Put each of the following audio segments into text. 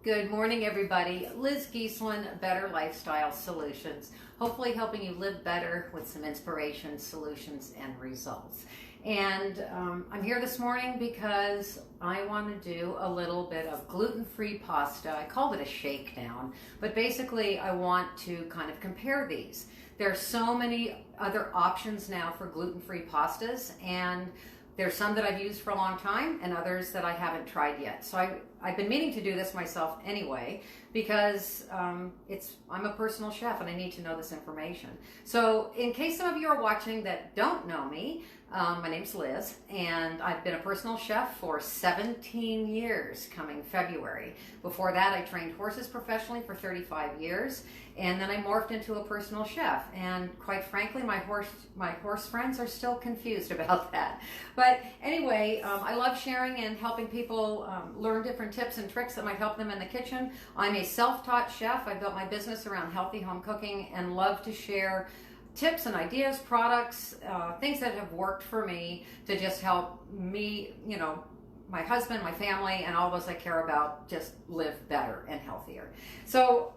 Good morning, everybody. Liz Giesland, Better Lifestyle Solutions. Hopefully helping you live better with some inspiration, solutions, and results. And I'm here this morning because I want to do a little bit of gluten-free pasta. I called it a shakedown, but basically I want to kind of compare these. There are so many other options now for gluten-free pastas, and there's some that I've used for a long time and others that I haven't tried yet. So I've been meaning to do this myself anyway because I'm a personal chef and I need to know this information. So in case some of you are watching that don't know me, my name's Liz and I've been a personal chef for 17 years coming February. Before that I trained horses professionally for 35 years and then I morphed into a personal chef, and quite frankly my horse friends are still confused about that. But anyway, I love sharing and helping people learn different tips and tricks that might help them in the kitchen. I'm a self-taught chef. I built my business around healthy home cooking and love to share tips and ideas, products, things that have worked for me to just help me, my husband, my family, and all those I care about just live better and healthier. So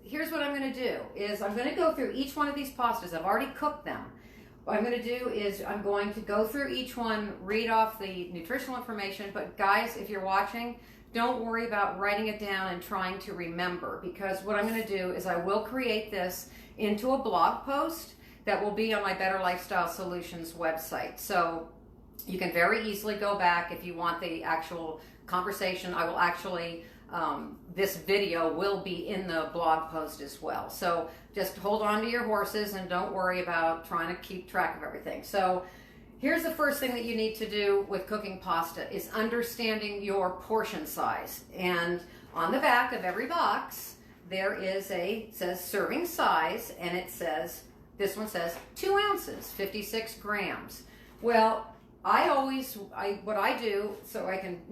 here's what I'm going to do is I'm going to go through each one of these pastas. I've already cooked them. What I'm going to do is I'm going to go through each one, read off the nutritional information, but guys, if you're watching, don't worry about writing it down and trying to remember, because what I'm going to do is I will create this into a blog post that will be on my Better Lifestyle Solutions website. So you can very easily go back if you want the actual conversation. I will actually, this video will be in the blog post as well. So just hold on to your horses and don't worry about trying to keep track of everything. So here's the first thing that you need to do with cooking pasta is understanding your portion size. And on the back of every box, there is says serving size, and it says, this one says 2 ounces, 56 grams. Well, what I do so I can,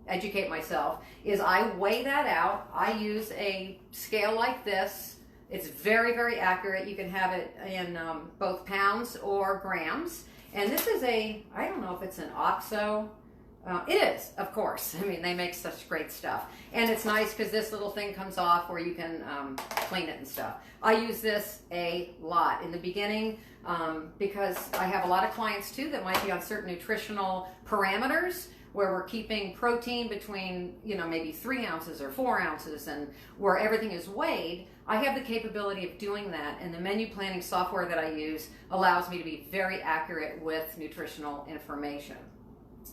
educate myself is I weigh that out. I use a scale like this. It's very, very accurate. You can have it in both pounds or grams. And this is I don't know if it's an OXO. It is, of course. I mean, they make such great stuff. And it's nice because this little thing comes off where you can clean it and stuff. I use this a lot in the beginning because I have a lot of clients too that might be on certain nutritional parameters where we're keeping protein between, maybe 3 ounces or 4 ounces, and where everything is weighed. I have the capability of doing that, and the menu planning software that I use allows me to be very accurate with nutritional information.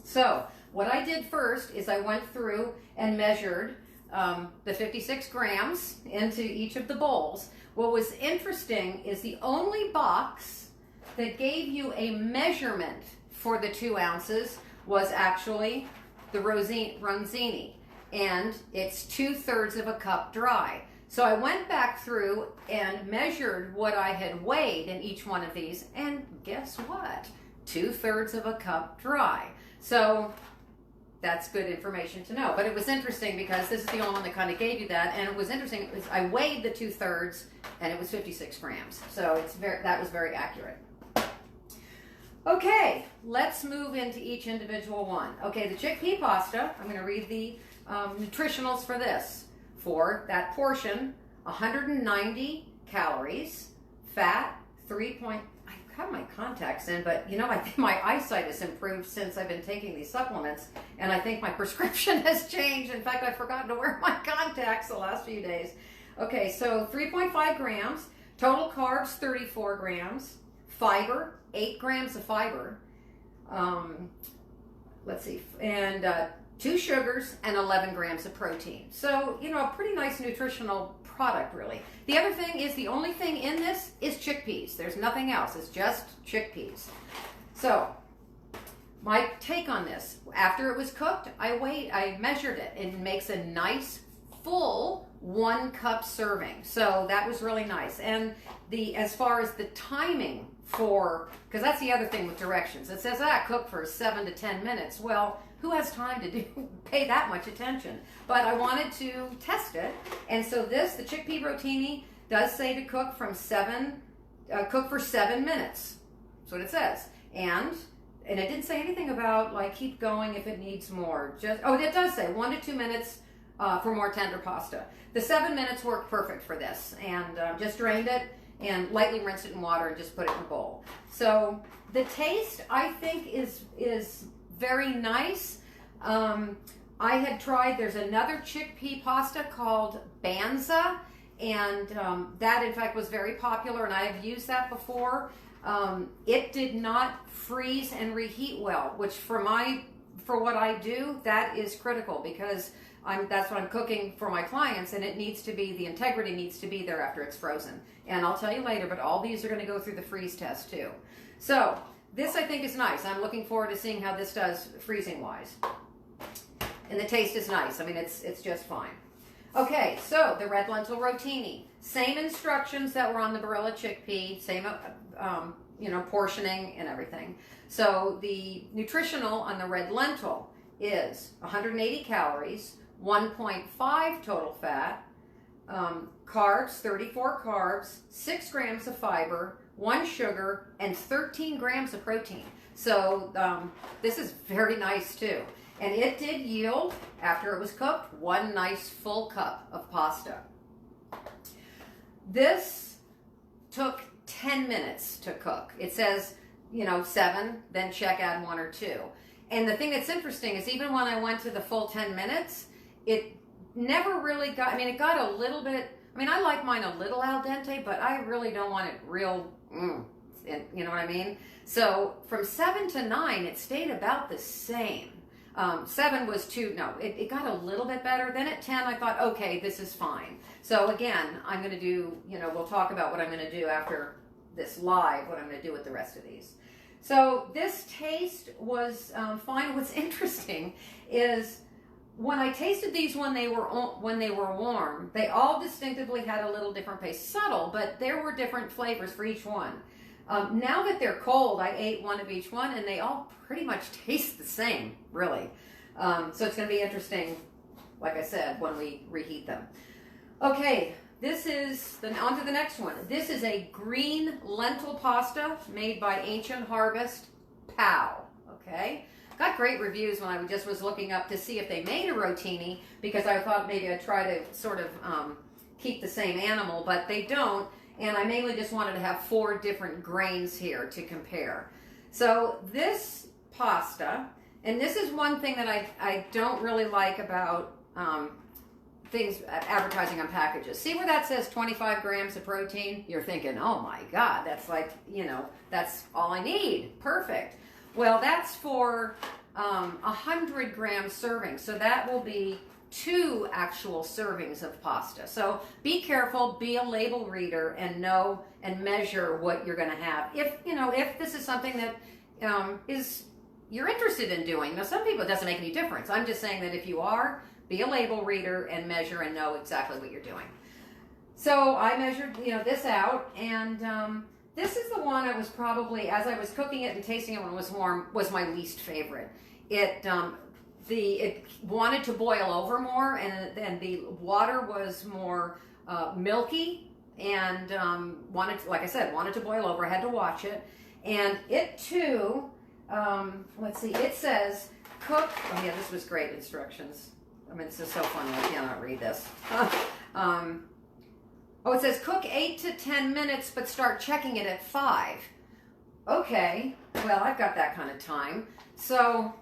So what I did first is I went through and measured the 56 grams into each of the bowls. What was interesting is the only box that gave you a measurement for the 2 ounces was actually the Ronzini, and it's 2/3 of a cup dry. So I went back through and measured what I had weighed in each one of these, and guess what? 2/3 of a cup dry. So that's good information to know. But it was interesting because this is the only one that kind of gave you that, and it was interesting. I weighed the 2/3, and it was 56 grams. So that was very accurate. Okay, let's move into each individual one. Okay, the chickpea pasta, I'm going to read the nutritionals for this. For that portion, 190 calories, fat, I have my contacts in, but I think my eyesight has improved since I've been taking these supplements, and I think my prescription has changed. In fact, I've forgotten to wear my contacts the last few days. Okay, so 3.5 grams, total carbs, 34 grams, fiber, 8 grams of fiber, let's see, and 2 sugars and 11 grams of protein. So, a pretty nice nutritional product, really. The other thing is the only thing in this is chickpeas. There's nothing else. It's just chickpeas. So, my take on this, after it was cooked, I measured it. It makes a nice, full 1 cup serving. So that was really nice. And as far as the timing because that's the other thing with directions. It says, cook for 7 to 10 minutes. Well, who has time to pay that much attention? But I wanted to test it. And so the chickpea rotini does say to cook for 7 minutes. That's what it says. And it didn't say anything about keep going if it needs more. It does say 1 to 2 minutes for more tender pasta. The 7 minutes worked perfect for this, and just drained it and lightly rinsed it in water and just put it in a bowl. So the taste, I think, is very nice. I had tried, there's another chickpea pasta called Banza, and that in fact was very popular, and I have used that before. It did not freeze and reheat well, which for what I do, that is critical, because that's what I'm cooking for my clients, and it needs to be, the integrity needs to be there after it's frozen. And I'll tell you later, but all these are going to go through the freeze test too. So this I think is nice. I'm looking forward to seeing how this does freezing wise. And the taste is nice. I mean, it's just fine. Okay, so the red lentil rotini. Same instructions that were on the Barilla chickpea, same portioning and everything. So the nutritional on the red lentil is 180 calories, 1.5 total fat, carbs, 34 carbs, 6 grams of fiber, 1 sugar, and 13 grams of protein. So this is very nice too. And it did yield, after it was cooked, 1 nice full cup of pasta. This took 10 minutes to cook. It says, 7, then check, add 1 or 2. And the thing that's interesting is even when I went to the full 10 minutes, it never really got, it got a little bit, I like mine a little al dente, but I really don't want it real, you know what I mean? So from 7 to 9, it stayed about the same. 7 was too, no, it got a little bit better. Then at 10, I thought, okay, this is fine. So again, I'm going to do, we'll talk about what I'm going to do after this live, what I'm going to do with the rest of these. So this taste was fine. What's interesting is when I tasted these when they were warm, they all distinctively had a little different taste. Subtle, but there were different flavors for each one. Now that they're cold, I ate 1 of each one, and they all pretty much taste the same, really. So it's going to be interesting, like I said, when we reheat them. Okay, this is, on to the next one. This is a green lentil pasta made by Ancient Harvest Pow, okay? Got great reviews when I just was looking up to see if they made a rotini, because I thought maybe I'd try to sort of keep the same animal, but they don't. And I mainly just wanted to have 4 different grains here to compare. So this pasta, and this is one thing that I don't really like about things, advertising on packages. See where that says 25 grams of protein? You're thinking, oh my God, that's like, that's all I need. Perfect. Well, that's for 100 gram serving. So that will be 2 actual servings of pasta. So be careful, be a label reader, and know and measure what you're going to have. If this is something that you're interested in doing. Now, some people, it doesn't make any difference. I'm just saying that if you are, be a label reader and measure and know exactly what you're doing. So I measured, this out, and this is the one I was probably, as I was cooking it and tasting it when it was warm, was my least favorite. It wanted to boil over more, and the water was more milky, and like I said, wanted to boil over. I had to watch it, and it too. Let's see. It says cook. Oh yeah, this was great instructions. This is so funny. I cannot read this. It says cook 8 to 10 minutes, but start checking it at 5. Okay. Well, I've got that kind of time, so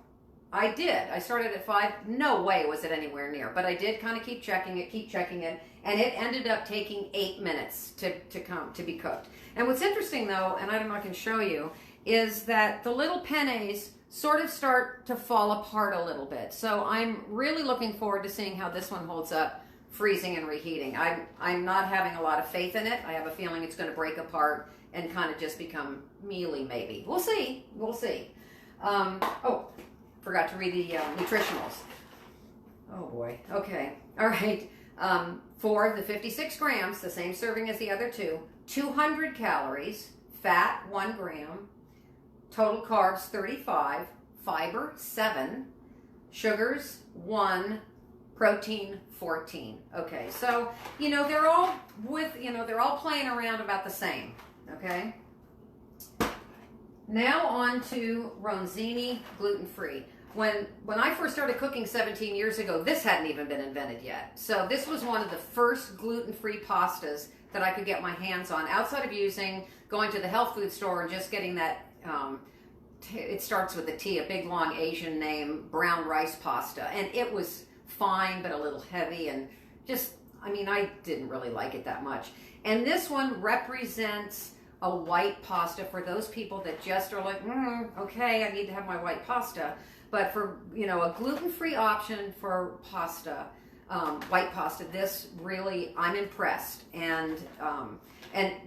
I did. I started at 5. No way was it anywhere near, but I did kind of keep checking it, and it ended up taking 8 minutes to be cooked. And what's interesting though, and I don't know if I can show you, is that the little pennes sort of start to fall apart a little bit. So I'm really looking forward to seeing how this one holds up freezing and reheating. I'm not having a lot of faith in it. I have a feeling it's going to break apart and kind of just become mealy maybe. We'll see. We'll see. Forgot to read the nutritionals. Oh boy. Okay. All right. For the 56 grams, the same serving as the other 2, 200 calories, fat 1 gram, total carbs 35, fiber 7, sugars 1, protein 14. Okay. So, they're all they're all playing around about the same. Okay. Now on to Ronzini gluten-free. when I first started cooking 17 years ago, this hadn't even been invented yet. So this was one of the first gluten-free pastas that I could get my hands on, outside of going to the health food store and just getting that, it starts with a T, a big long Asian name, brown rice pasta. And it was fine, but a little heavy, and just, I mean, I didn't really like it that much. And this one represents a white pasta for those people that just are like, okay, I need to have my white pasta. But for, you know, a gluten-free option for pasta, white pasta, this really, I'm impressed. And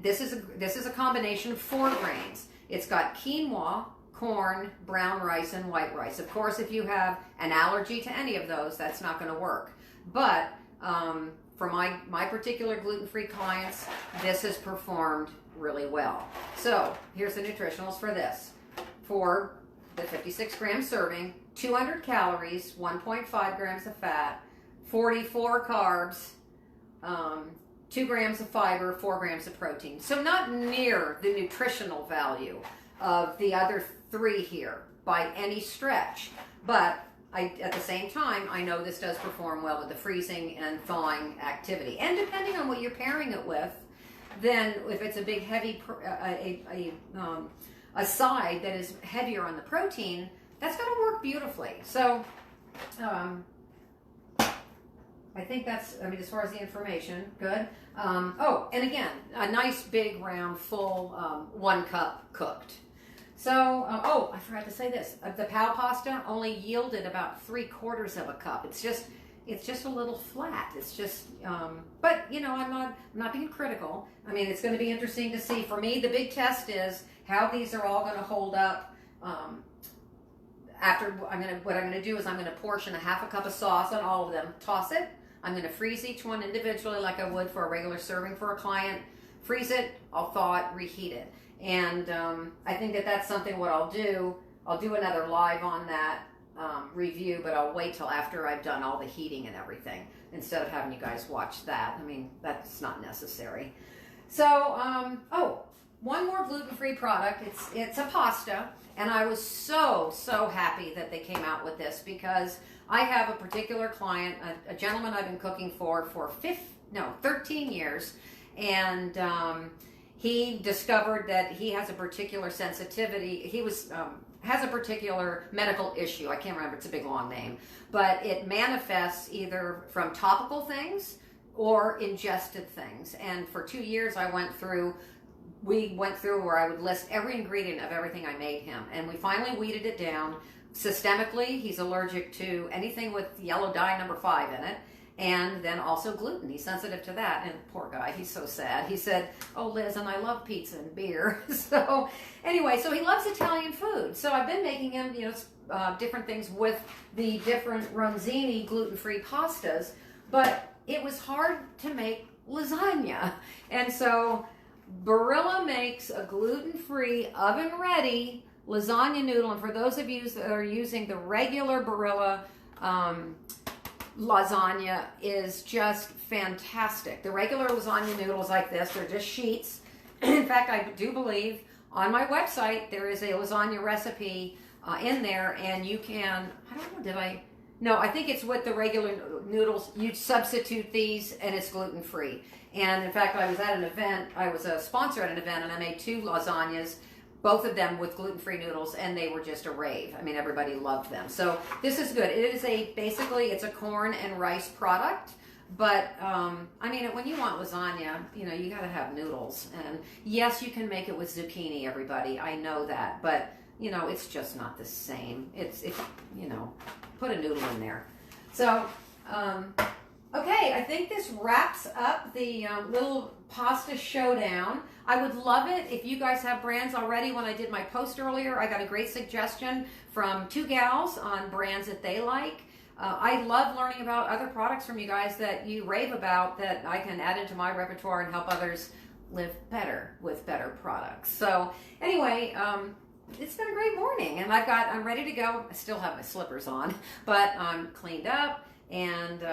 this is a combination of 4 grains. It's got quinoa, corn, brown rice, and white rice. Of course, if you have an allergy to any of those, that's not going to work. But for my particular gluten-free clients, this has performed really well. So here's the nutritionals for this. For the 56-gram serving, 200 calories, 1.5 grams of fat, 44 carbs, 2 grams of fiber, 4 grams of protein. So not near the nutritional value of the other 3 here by any stretch. But at the same time, I know this does perform well with the freezing and thawing activity. And depending on what you're pairing it with, then if it's a big heavy, a side that is heavier on the protein, that's going to work beautifully. So I think that's, I mean, as far as the information, good. Oh, and again, a nice big round full 1 cup cooked. So, oh, I forgot to say this. The POW pasta only yielded about 3/4 of a cup. It's just a little flat. It's just, but you know, I'm not being critical. I mean, it's going to be interesting to see. For me, the big test is how these are all going to hold up. After what I'm going to do is I'm going to portion a 1/2 cup of sauce on all of them, toss it. I'm going to freeze each one individually like I would for a regular serving for a client. Freeze it, I'll thaw it, reheat it. And I think that's something what I'll do. I'll do another live on that review, but I'll wait till after I've done all the heating and everything instead of having you guys watch that. I mean, that's not necessary. So, oh, one more gluten-free product. It's a pasta, and I was so happy that they came out with this because I have a particular client, a gentleman I've been cooking for 13 years, and he discovered that he has a particular sensitivity. He has a particular medical issue. I can't remember. It's a big long name, but it manifests either from topical things or ingested things. And for 2 years, we went through where I would list every ingredient of everything I made him, and we finally weeded it down. Systemically, he's allergic to anything with yellow dye number 5 in it, and then also gluten. He's sensitive to that, and poor guy, he's so sad. He said, oh, Liz, and I love pizza and beer. So anyway, so he loves Italian food. So I've been making him, you know, different things with the different Ronzini gluten-free pastas, but it was hard to make lasagna. And so Barilla makes a gluten-free, oven-ready lasagna noodle. And for those of you that are using the regular Barilla lasagna is just fantastic. The regular lasagna noodles like this, they're just sheets. In fact, I do believe on my website there is a lasagna recipe in there, and you can, I don't know, no, I think it's with the regular noodles. You substitute these, and it's gluten-free. And in fact, I was at an event, I was a sponsor at an event, and I made 2 lasagnas, both of them with gluten-free noodles, and they were just a rave. I mean, everybody loved them. So this is good. It is basically it's a corn and rice product, but I mean, when you want lasagna, you know, you got to have noodles. And yes, you can make it with zucchini, everybody. I know that, but you know, it's just not the same. It's you know, put a noodle in there. So okay, I think this wraps up the little pasta showdown. I would love it if you guys have brands already. When I did my post earlier, I got a great suggestion from 2 gals on brands that they like. I love learning about other products from you guys that you rave about that I can add into my repertoire and help others live better with better products. So anyway, it's been a great morning, and I'm ready to go. I still have my slippers on, but I'm cleaned up. And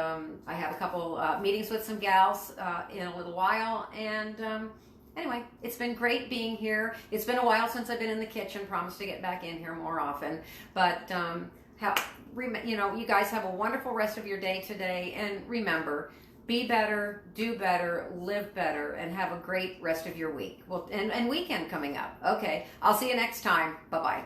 I have a couple meetings with some gals in a little while. And anyway, it's been great being here. It's been a while since I've been in the kitchen. Promise to get back in here more often. But You guys have a wonderful rest of your day today. And remember, be better, do better, live better, and have a great rest of your week. Well, and weekend coming up. Okay, I'll see you next time. Bye-bye.